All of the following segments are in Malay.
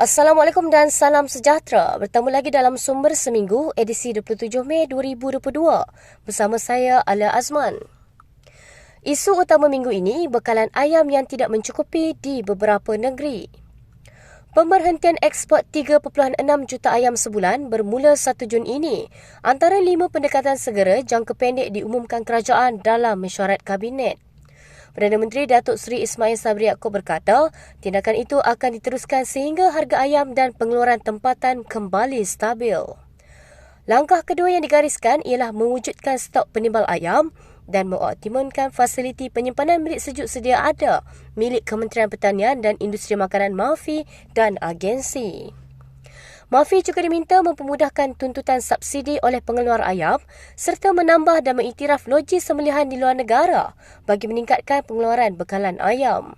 Assalamualaikum dan salam sejahtera. Bertemu lagi dalam Sumber Seminggu edisi 27 Mei 2022 bersama saya Ala Azman. Isu utama minggu ini bekalan ayam yang tidak mencukupi di beberapa negeri. Pemberhentian ekspor 3.6 juta ayam sebulan bermula 1 Jun ini antara 5 pendekatan segera jangka pendek diumumkan kerajaan dalam mesyuarat Kabinet. Perdana Menteri Datuk Seri Ismail Sabri Yaakob berkata, tindakan itu akan diteruskan sehingga harga ayam dan pengeluaran tempatan kembali stabil. Langkah kedua yang digariskan ialah mewujudkan stok penimbal ayam dan mengoptimalkan fasiliti penyimpanan bilik sejuk sedia ada milik Kementerian Pertanian dan Industri Makanan MAFI dan agensi. MAFI juga diminta mempermudahkan tuntutan subsidi oleh pengeluar ayam serta menambah dan mengiktiraf loji sembelihan di luar negara bagi meningkatkan pengeluaran bekalan ayam.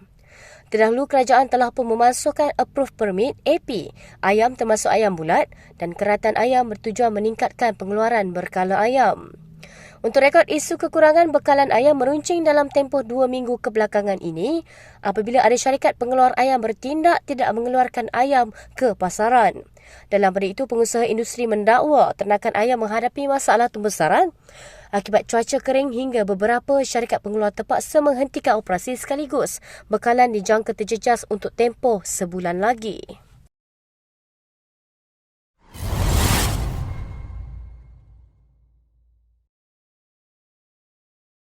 Terdahulu kerajaan telah pun memasukkan Approved Permit AP ayam termasuk ayam bulat dan keratan ayam bertujuan meningkatkan pengeluaran berkala ayam. Untuk rekod, isu kekurangan bekalan ayam meruncing dalam tempoh 2 minggu kebelakangan ini apabila ada syarikat pengeluar ayam bertindak tidak mengeluarkan ayam ke pasaran. Dalam pada itu, pengusaha industri mendakwa ternakan ayam menghadapi masalah pembesaran akibat cuaca kering hingga beberapa syarikat pengeluar terpaksa menghentikan operasi sekaligus bekalan dijangka terjejas untuk tempoh sebulan lagi.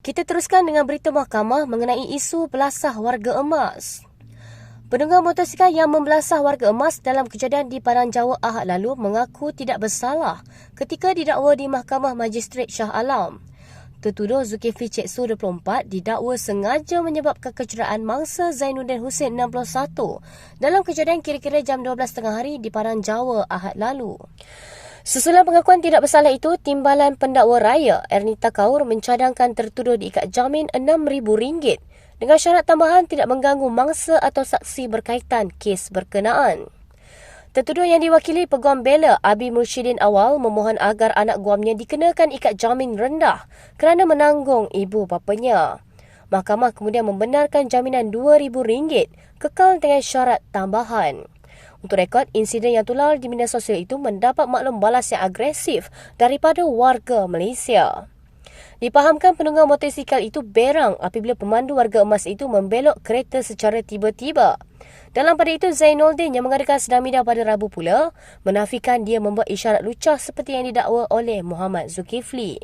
Kita teruskan dengan berita mahkamah mengenai isu belasah warga emas. Penunggang motosikal yang membelasah warga emas dalam kejadian di Padang Jawa Ahad lalu mengaku tidak bersalah ketika didakwa di Mahkamah Magistrate Shah Alam. Tertuduh Zulkifli Cik Su 24 didakwa sengaja menyebabkan kecederaan mangsa Zainuddin Hussein 61 dalam kejadian kira-kira jam 12.30 hari di Padang Jawa Ahad lalu. Susulan pengakuan tidak bersalah itu, Timbalan Pendakwa Raya Ernita Kaur mencadangkan tertuduh diikat jamin RM6,000 dengan syarat tambahan tidak mengganggu mangsa atau saksi berkaitan kes berkenaan. Tertuduh yang diwakili Peguam Bela Abi Mursyidin Awal memohon agar anak guamnya dikenakan ikat jamin rendah kerana menanggung ibu bapanya. Mahkamah kemudian membenarkan jaminan RM2,000 kekal dengan syarat tambahan. Untuk rekod, insiden yang tular di media sosial itu mendapat maklum balas yang agresif daripada warga Malaysia. Dipahamkan penunggang motosikal itu berang apabila pemandu warga emas itu membelok kereta secara tiba-tiba. Dalam pada itu, Zainuddin yang mengadakan sedang media pada Rabu pula menafikan dia membuat isyarat lucah seperti yang didakwa oleh Muhammad Zulkifli.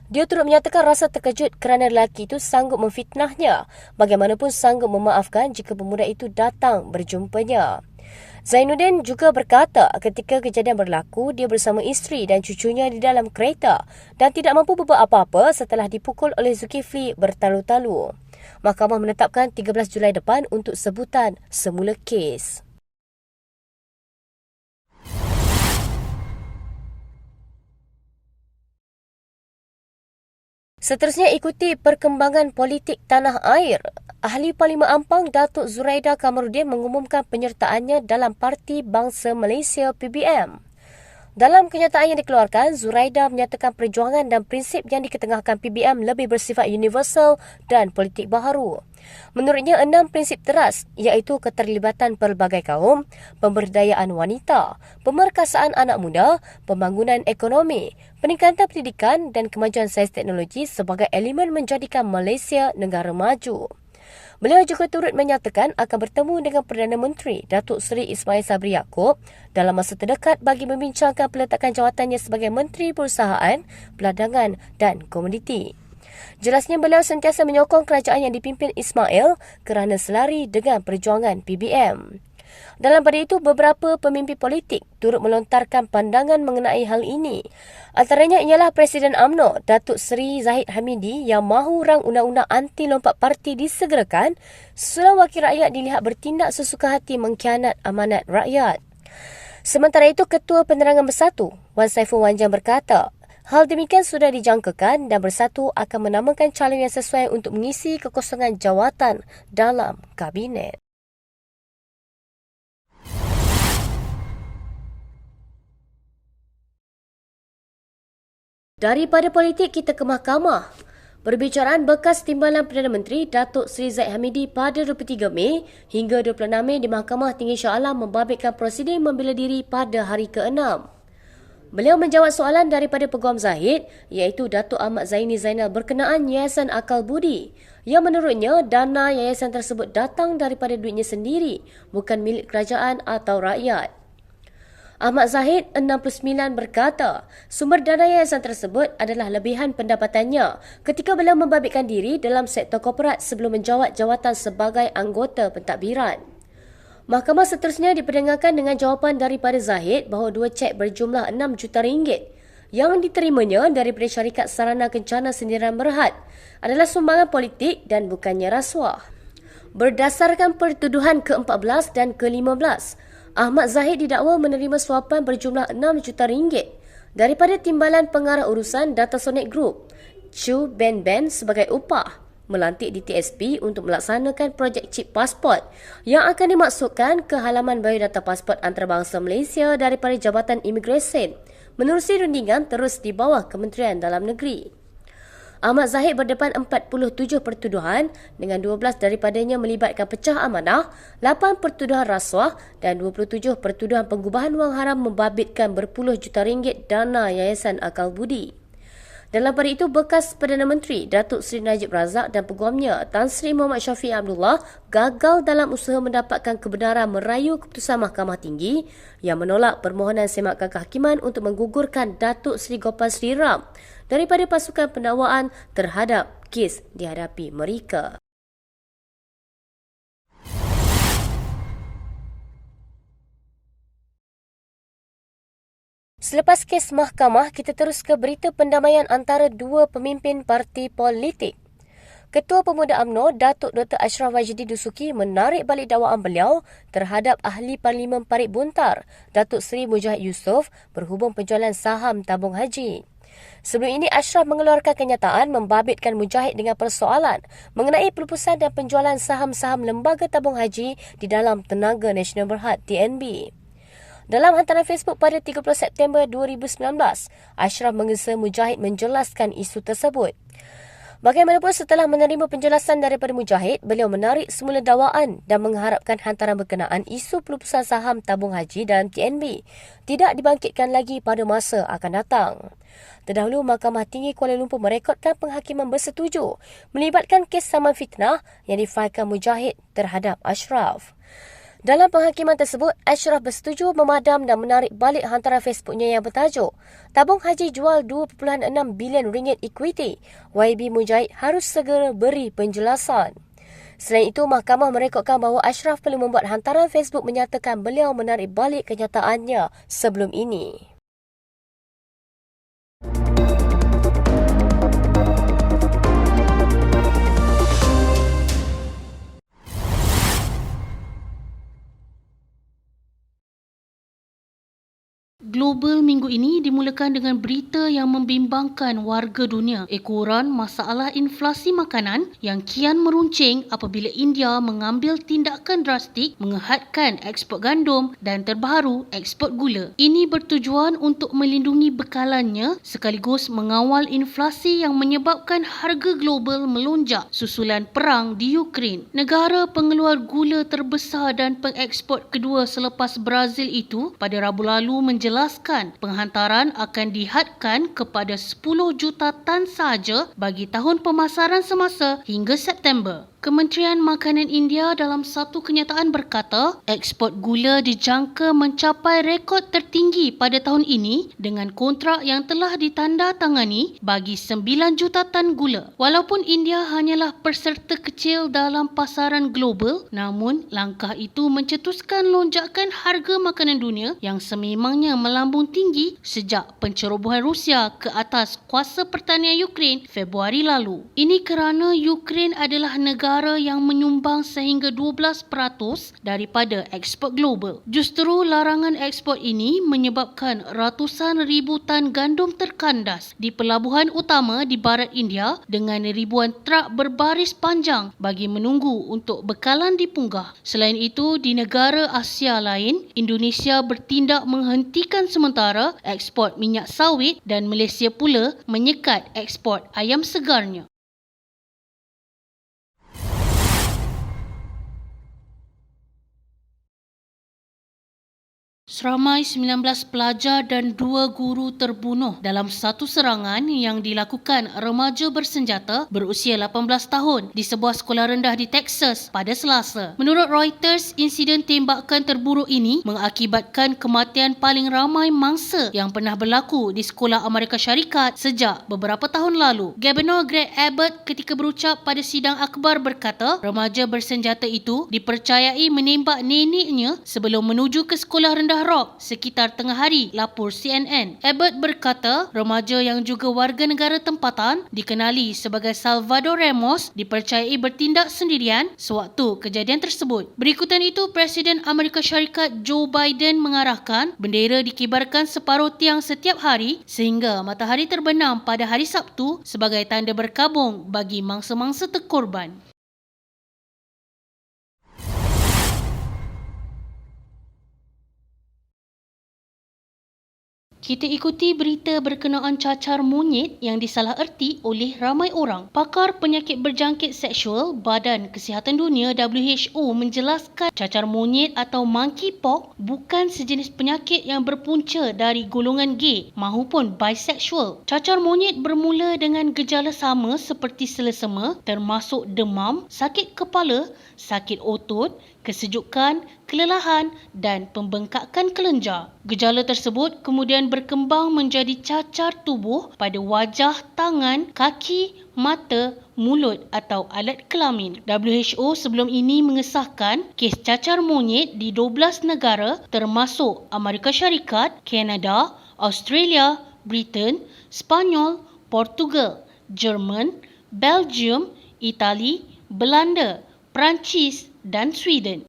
Dia turut menyatakan rasa terkejut kerana lelaki itu sanggup memfitnahnya, bagaimanapun sanggup memaafkan jika pemuda itu datang berjumpanya. Zainuddin juga berkata ketika kejadian berlaku, dia bersama isteri dan cucunya di dalam kereta dan tidak mampu berbuat apa-apa setelah dipukul oleh Zulkifli bertalu-talu. Mahkamah menetapkan 13 Julai depan untuk sebutan semula kes. Seterusnya, ikuti perkembangan politik tanah air. Ahli Parlimen Ampang Datuk Zuraida Kamarudin mengumumkan penyertaannya dalam Parti Bangsa Malaysia PBM. Dalam kenyataan yang dikeluarkan, Zuraida menyatakan perjuangan dan prinsip yang diketengahkan PBM lebih bersifat universal dan politik baharu. Menurutnya, 6 prinsip teras iaitu keterlibatan pelbagai kaum, pemberdayaan wanita, pemerkasaan anak muda, pembangunan ekonomi, peningkatan pendidikan dan kemajuan sains teknologi sebagai elemen menjadikan Malaysia negara maju. Beliau juga turut menyatakan akan bertemu dengan Perdana Menteri Datuk Seri Ismail Sabri Yaakob dalam masa terdekat bagi membincangkan peletakan jawatannya sebagai Menteri Perusahaan, Perdagangan dan Komoditi. Jelasnya beliau sentiasa menyokong kerajaan yang dipimpin Ismail kerana selari dengan perjuangan PBM. Dalam pada itu, beberapa pemimpin politik turut melontarkan pandangan mengenai hal ini. Antaranya ialah Presiden UMNO, Datuk Seri Zahid Hamidi yang mahu rang undang-undang anti lompat parti disegerakan sesudah wakil rakyat dilihat bertindak sesuka hati mengkhianat amanat rakyat. Sementara itu, Ketua Penerangan Bersatu, Wan Saiful Wanjam berkata, hal demikian sudah dijangkakan dan Bersatu akan menamakan calon yang sesuai untuk mengisi kekosongan jawatan dalam Kabinet. Daripada politik kita ke mahkamah. Perbicaraan bekas Timbalan Perdana Menteri Datuk Seri Zahid Hamidi pada 23 Mei hingga 26 Mei di Mahkamah Tinggi Shah Alam membabitkan prosiding membela diri pada hari ke-6. Beliau menjawab soalan daripada Peguam Zahid iaitu Datuk Ahmad Zaini Zainal berkenaan Yayasan Akal Budi yang menurutnya dana yayasan tersebut datang daripada duitnya sendiri bukan milik kerajaan atau rakyat. Ahmad Zahid, 69, berkata sumber dana yayasan tersebut adalah lebihan pendapatannya ketika beliau membabitkan diri dalam sektor korporat sebelum menjawat jawatan sebagai anggota pentadbiran. Mahkamah seterusnya diperdengarkan dengan jawapan daripada Zahid bahawa 2 cek berjumlah 6 juta ringgit yang diterimanya daripada syarikat sarana kencana sendirian Berhad adalah sumbangan politik dan bukannya rasuah. Berdasarkan pertuduhan ke-14 dan ke-15, Ahmad Zahid didakwa menerima suapan berjumlah 6 juta ringgit daripada Timbalan Pengarah Urusan Datasonic Group, Chu Ben Ben, sebagai upah melantik di TSP untuk melaksanakan projek chip pasport yang akan dimasukkan ke halaman biodata pasport antarabangsa Malaysia daripada Jabatan Imigresen menerusi rundingan terus di bawah Kementerian Dalam Negeri. Ahmad Zahid berdepan 47 pertuduhan dengan 12 daripadanya melibatkan pecah amanah, 8 pertuduhan rasuah dan 27 pertuduhan pengubahan wang haram membabitkan berpuluh juta ringgit dana Yayasan Akal Budi. Dalam pada itu, bekas Perdana Menteri Datuk Seri Najib Razak dan peguamnya Tan Sri Muhammad Syafiee Abdullah gagal dalam usaha mendapatkan kebenaran merayu keputusan Mahkamah Tinggi yang menolak permohonan semakan kehakiman untuk menggugurkan Datuk Seri Gopal Sri Ram daripada pasukan pendakwaan terhadap kes dihadapi mereka. Selepas kes mahkamah, kita terus ke berita pendamaian antara dua pemimpin parti politik. Ketua Pemuda UMNO, Datuk Dr. Ashraf Wajdi Dusuki menarik balik dakwaan beliau terhadap Ahli Parlimen Parit Buntar, Datuk Seri Mujahid Yusof berhubung penjualan saham tabung haji. Sebelum ini, Ashraf mengeluarkan kenyataan membabitkan Mujahid dengan persoalan mengenai pelupusan dan penjualan saham-saham lembaga tabung haji di dalam Tenaga Nasional Berhad (TNB). Dalam hantaran Facebook pada 30 September 2019, Ashraf menggesa Mujahid menjelaskan isu tersebut. Bagaimanapun, setelah menerima penjelasan daripada Mujahid, beliau menarik semula dakwaan dan mengharapkan hantaran berkenaan isu pelupusan saham tabung haji dalam TNB tidak dibangkitkan lagi pada masa akan datang. Terdahulu, Mahkamah Tinggi Kuala Lumpur merekodkan penghakiman bersetuju melibatkan kes saman fitnah yang difailkan Mujahid terhadap Ashraf. Dalam penghakiman tersebut, Ashraf bersetuju memadam dan menarik balik hantaran Facebooknya yang bertajuk Tabung Haji jual 2.6 bilion ringgit equity. YB Mujahid harus segera beri penjelasan. Selain itu, mahkamah merekodkan bahawa Ashraf perlu membuat hantaran Facebook menyatakan beliau menarik balik kenyataannya sebelum ini. Global minggu ini dimulakan dengan berita yang membimbangkan warga dunia. Ekoran masalah inflasi makanan yang kian meruncing apabila India mengambil tindakan drastik menghadkan ekspor gandum dan terbaru ekspor gula. Ini bertujuan untuk melindungi bekalannya sekaligus mengawal inflasi yang menyebabkan harga global melonjak susulan perang di Ukraine. Negara pengeluar gula terbesar dan pengeksport kedua selepas Brazil itu pada Rabu lalu menjelaskan penghantaran akan dihadkan kepada 10 juta tan sahaja bagi tahun pemasaran semasa hingga September. Kementerian Makanan India dalam satu kenyataan berkata, ekspor gula dijangka mencapai rekod tertinggi pada tahun ini dengan kontrak yang telah ditandatangani bagi 9 juta tan gula. Walaupun India hanyalah peserta kecil dalam pasaran global, namun langkah itu mencetuskan lonjakan harga makanan dunia yang sememangnya melambung tinggi sejak pencerobohan Rusia ke atas kuasa pertanian Ukraine Februari lalu. Ini kerana Ukraine adalah negara yang menyumbang sehingga 12% daripada ekspor global. Justru larangan ekspor ini menyebabkan ratusan ribu tan gandum terkandas di pelabuhan utama di barat India dengan ribuan trak berbaris panjang bagi menunggu untuk bekalan dipunggah. Selain itu, di negara Asia lain, Indonesia bertindak menghentikan sementara ekspor minyak sawit dan Malaysia pula menyekat ekspor ayam segarnya. Seramai 19 pelajar dan 2 guru terbunuh dalam satu serangan yang dilakukan remaja bersenjata berusia 18 tahun di sebuah sekolah rendah di Texas pada Selasa. Menurut Reuters, insiden tembakan terburuk ini mengakibatkan kematian paling ramai mangsa yang pernah berlaku di sekolah Amerika Syarikat sejak beberapa tahun lalu. Gubernur Greg Abbott ketika berucap pada sidang akhbar berkata, remaja bersenjata itu dipercayai menembak neneknya sebelum menuju ke sekolah rendah Rock sekitar tengah hari, lapor CNN. Abbott berkata, remaja yang juga warga negara tempatan dikenali sebagai Salvador Ramos dipercayai bertindak sendirian sewaktu kejadian tersebut. Berikutan itu, Presiden Amerika Syarikat Joe Biden mengarahkan bendera dikibarkan separuh tiang setiap hari sehingga matahari terbenam pada hari Sabtu sebagai tanda berkabung bagi mangsa-mangsa terkorban. Kita ikuti berita berkenaan cacar monyet yang disalaherti oleh ramai orang. Pakar penyakit berjangkit seksual Badan Kesihatan Dunia WHO menjelaskan cacar monyet atau monkeypox bukan sejenis penyakit yang berpunca dari golongan gay mahupun bisexual. Cacar monyet bermula dengan gejala sama seperti selesema termasuk demam, sakit kepala, sakit otot, kesejukan, kelelahan dan pembengkakan kelenjar. Gejala tersebut kemudian berkembang menjadi cacar tubuh pada wajah, tangan, kaki, mata, mulut atau alat kelamin. WHO sebelum ini mengesahkan kes cacar monyet di 12 negara termasuk Amerika Syarikat, Kanada, Australia, Britain, Spanyol, Portugal, Jerman, Belgium, Itali, Belanda, Perancis dan Sweden.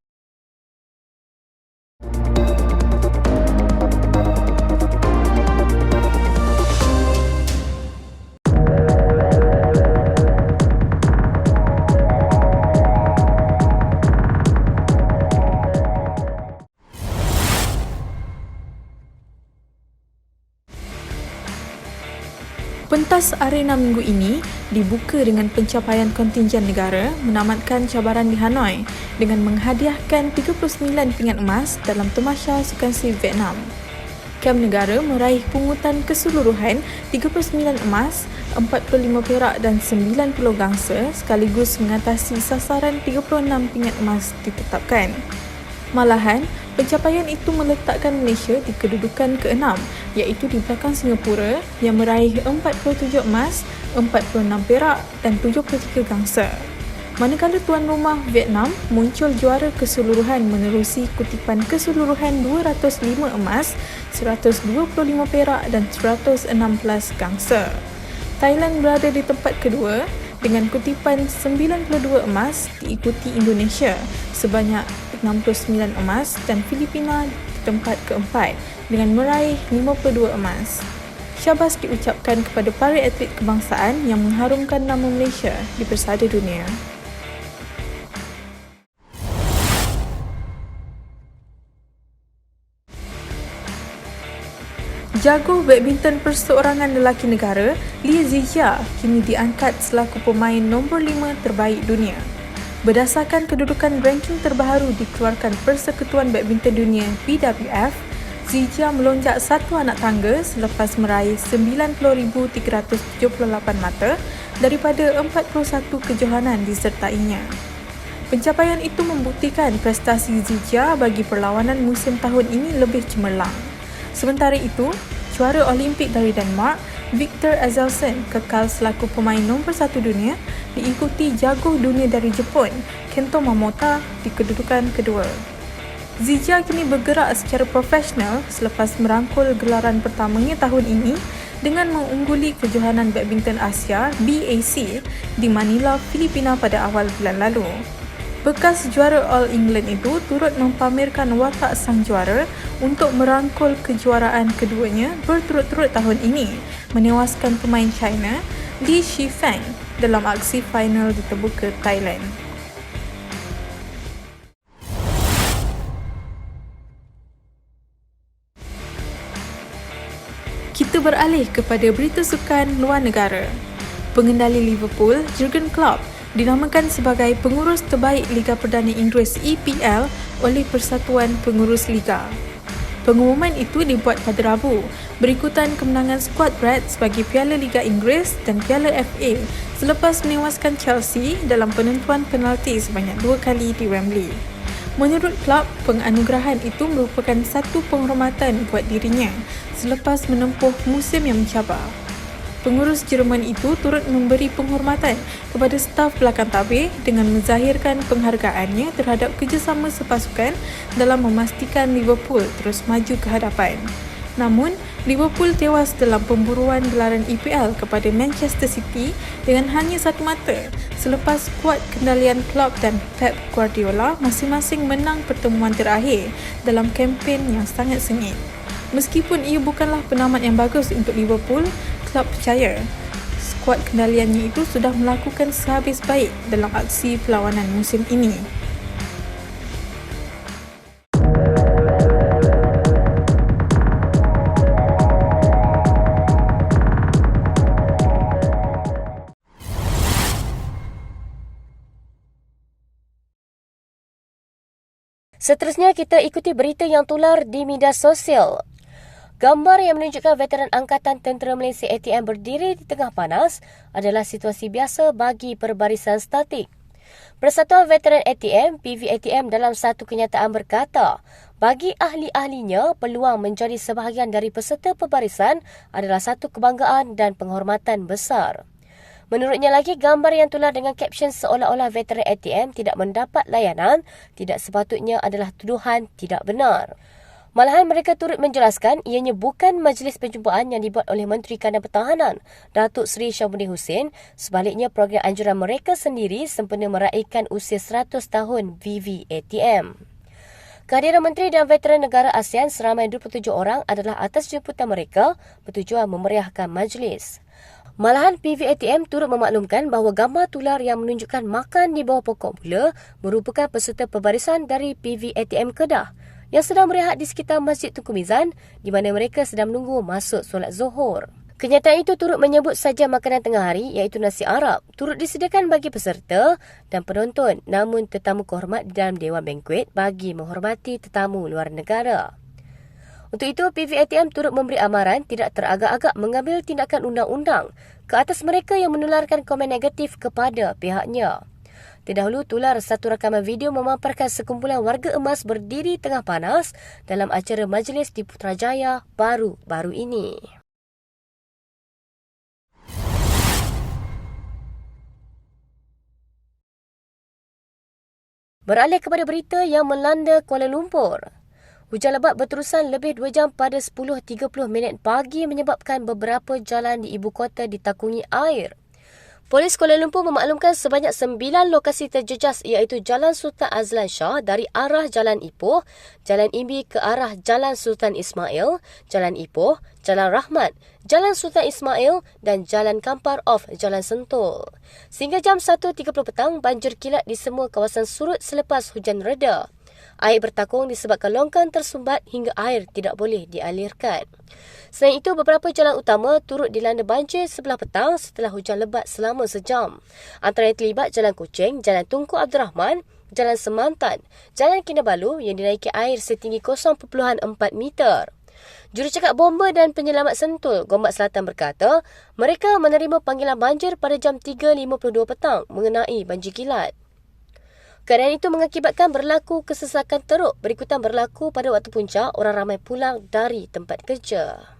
Pentas arena minggu ini dibuka dengan pencapaian kontingen negara menamatkan cabaran di Hanoi dengan menghadiahkan 39 pingat emas dalam Tamasya Sukansi Vietnam. Kem negara meraih pungutan keseluruhan 39 emas, 45 perak dan 90 gangsa sekaligus mengatasi sasaran 36 pingat emas ditetapkan. Malahan, pencapaian itu meletakkan Malaysia di kedudukan ke-6 iaitu di belakang Singapura yang meraih 47 emas, 46 perak dan 73 gangsa. Manakala tuan rumah Vietnam muncul juara keseluruhan menerusi kutipan keseluruhan 205 emas, 125 perak dan 116 gangsa. Thailand berada di tempat kedua dengan kutipan 92 emas diikuti Indonesia sebanyak 69 emas dan Filipina di tempat keempat dengan meraih 52 emas. Syabas diucapkan kepada para atlet kebangsaan yang mengharumkan nama Malaysia di persada dunia. Jago badminton perseorangan lelaki negara, Lee Zijia kini diangkat selaku pemain nombor 5 terbaik dunia. Berdasarkan kedudukan ranking terbaru dikeluarkan Persekutuan Badminton Dunia BWF, Zijia melonjak satu anak tangga selepas meraih 90,378 mata daripada 41 kejohanan disertainya. Pencapaian itu membuktikan prestasi Zijia bagi perlawanan musim tahun ini lebih cemerlang. Sementara itu, juara Olimpik dari Denmark, Victor Axelsen kekal selaku pemain nombor 1 dunia diikuti jago dunia dari Jepun, Kento Momota di kedudukan kedua. Zijia kini bergerak secara profesional selepas merangkul gelaran pertamanya tahun ini dengan mengungguli kejohanan badminton Asia BAC di Manila, Filipina pada awal bulan lalu. Bekas juara All England itu turut mempamerkan watak sang juara untuk merangkul kejuaraan keduanya berturut-turut tahun ini, menewaskan pemain China Li Shifeng dalam aksi final di terbuka Thailand. Kita beralih kepada berita sukan luar negara. Pengendali Liverpool, Jurgen Klopp, dinamakan sebagai pengurus terbaik Liga Perdana Inggeris EPL oleh Persatuan Pengurus Liga. Pengumuman itu dibuat pada Rabu, berikutan kemenangan skuad Reds bagi Piala Liga Inggeris dan Piala FA selepas menewaskan Chelsea dalam penentuan penalti sebanyak 2 kali di Wembley. Menurut klub, penganugerahan itu merupakan satu penghormatan buat dirinya selepas menempuh musim yang mencabar. Pengurus Jerman itu turut memberi penghormatan kepada staf belakang tabir dengan menzahirkan penghargaannya terhadap kerjasama sepasukan dalam memastikan Liverpool terus maju ke hadapan. Namun, Liverpool tewas dalam pemburuan gelaran EPL kepada Manchester City dengan hanya satu mata selepas skuad kendalian Klopp dan Pep Guardiola masing-masing menang pertemuan terakhir dalam kempen yang sangat sengit. Meskipun ia bukanlah penamat yang bagus untuk Liverpool, klub percaya skuad kendaliannya itu sudah melakukan sehabis baik dalam aksi perlawanan musim ini. Seterusnya, kita ikuti berita yang tular di media sosial. Gambar yang menunjukkan veteran Angkatan Tentera Malaysia ATM berdiri di tengah panas adalah situasi biasa bagi perbarisan statik. Persatuan Veteran ATM, PVATM dalam satu kenyataan berkata, bagi ahli-ahlinya, peluang menjadi sebahagian dari peserta perbarisan adalah satu kebanggaan dan penghormatan besar. Menurutnya lagi, gambar yang tular dengan kapsion seolah-olah veteran ATM tidak mendapat layanan tidak sepatutnya adalah tuduhan tidak benar. Malahan mereka turut menjelaskan ianya bukan majlis perjumpaan yang dibuat oleh Menteri Kanan Pertahanan, Datuk Seri Syamsuddin Hussein. Sebaliknya, program anjuran mereka sendiri sempena meraihkan usia 100 tahun VVATM. Kehadiran Menteri dan veteran negara ASEAN seramai 27 orang adalah atas jemputan mereka bertujuan memeriahkan majlis. Malahan PVATM turut memaklumkan bahawa gambar tular yang menunjukkan makan di bawah pokok pula merupakan peserta perbarisan dari PVATM Kedah yang sedang berehat di sekitar Masjid Tunku Mizan di mana mereka sedang menunggu masuk solat Zuhur. Kenyataan itu turut menyebut saja makanan tengah hari iaitu nasi Arab turut disediakan bagi peserta dan penonton, namun tetamu kehormat di dalam Dewan Bankuet bagi menghormati tetamu luar negara. Untuk itu, PVATM turut memberi amaran tidak teragak-agak mengambil tindakan undang-undang ke atas mereka yang menularkan komen negatif kepada pihaknya. Terdahulu, tular satu rakaman video memaparkan sekumpulan warga emas berdiri tengah panas dalam acara majlis di Putrajaya baru-baru ini. Beralih kepada berita yang melanda Kuala Lumpur. Hujan lebat berterusan lebih 2 jam pada 10.30 pagi menyebabkan beberapa jalan di ibu kota ditakungi air. Polis Kuala Lumpur memaklumkan sebanyak 9 lokasi terjejas iaitu Jalan Sultan Azlan Shah dari arah Jalan Ipoh, Jalan Imbi ke arah Jalan Sultan Ismail, Jalan Ipoh, Jalan Rahmat, Jalan Sultan Ismail dan Jalan Kampar off Jalan Sentul. Sehingga jam 1.30 petang, banjir kilat di semua kawasan surut selepas hujan reda. Air bertakung disebabkan longkang tersumbat hingga air tidak boleh dialirkan. Selain itu, beberapa jalan utama turut dilanda banjir sebelah petang setelah hujan lebat selama sejam. Antara yang terlibat Jalan Kuching, Jalan Tunku Abdul Rahman, Jalan Semantan, Jalan Kinabalu yang dinaiki air setinggi 0.4 meter. Jurucakap Bomba dan Penyelamat Sentul, Gombak Selatan berkata, mereka menerima panggilan banjir pada jam 3.52 petang mengenai banjir kilat. Keadaan itu mengakibatkan berlaku kesesakan teruk berikutan berlaku pada waktu puncak orang ramai pulang dari tempat kerja.